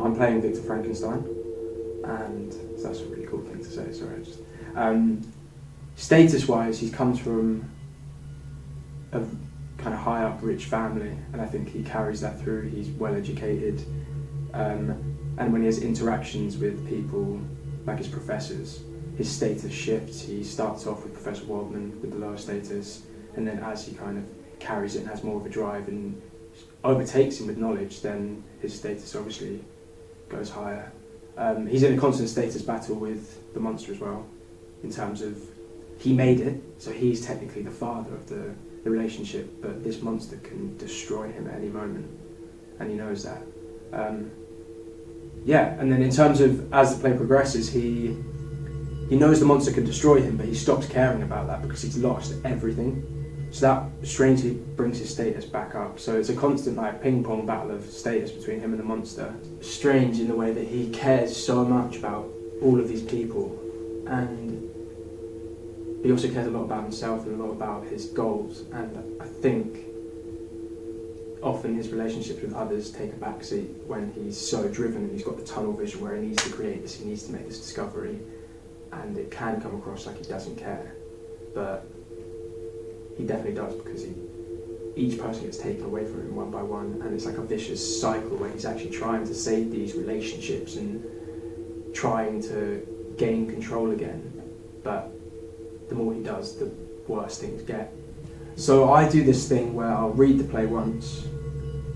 I'm playing Victor Frankenstein, and so that's a really cool thing to say. Sorry, status-wise, he comes from a kind of high up, rich family, and I think he carries that through. He's well educated, and when he has interactions with people like his professors, his status shifts. He starts off with Professor Waldman with the lower status, and then as he kind of carries it and has more of a drive and overtakes him with knowledge, then his status obviously goes higher. He's in a constant status battle with the monster as well, in terms of he made it, so he's technically the father of the relationship, but this monster can destroy him at any moment, and he knows that. And then in terms of as the play progresses, he knows the monster can destroy him, but he stops caring about that because he's lost everything. So that strangely brings his status back up. So it's a constant like ping-pong battle of status between him and the monster. Strange in the way that he cares so much about all of these people, and he also cares a lot about himself and a lot about his goals. And I think often his relationships with others take a backseat when he's so driven and he's got the tunnel vision where he needs to create this, he needs to make this discovery, and it can come across like he doesn't care, but he definitely does, because each person gets taken away from him one by one, and it's like a vicious cycle where he's actually trying to save these relationships and trying to gain control again, but the more he does, the worse things get. So I do this thing where I'll read the play once,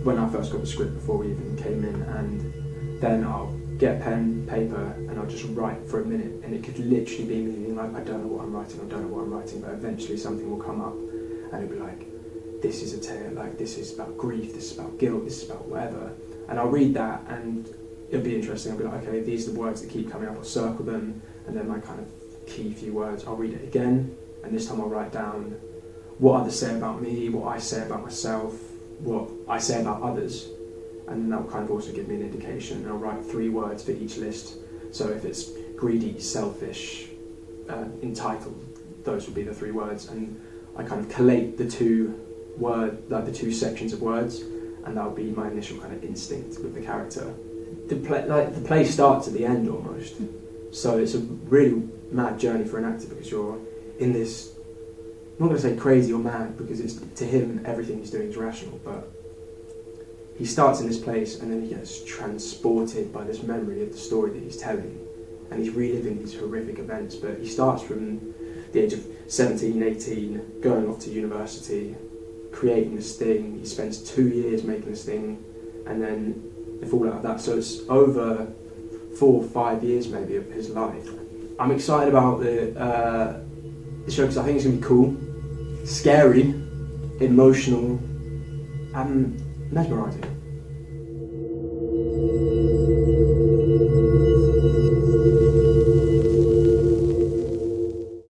when I first got the script before we even came in, and then I'll get pen, paper, and I'll just write for a minute, and it could literally be me being like, I don't know what I'm writing, but eventually something will come up, and it'll be like, this is a tale, like this is about grief, this is about guilt, this is about whatever, and I'll read that, and it'll be interesting. I'll be like, okay, these are the words that keep coming up, I'll circle them, and then my kind of key few words, I'll read it again, and this time I'll write down what others say about me, what I say about myself, what I say about others, and then that will kind of also give me an indication, and I'll write 3 words for each list. So if it's greedy, selfish, entitled, those would be the 3 words, and I kind of collate the two sections of words, and that would be my initial kind of instinct with the character. The play starts at the end almost, so it's a really mad journey for an actor, because you're in this, I'm not going to say crazy or mad, because it's, to him everything he's doing is rational, but he starts in this place and then he gets transported by this memory of the story that he's telling, and he's reliving these horrific events. But he starts from the age of 17, 18, going off to university, creating this thing. He spends 2 years making this thing, and then the fallout of that. So it's over 4 or 5 years maybe of his life. I'm excited about the show because I think it's going to be cool, scary, emotional, and mesmerising.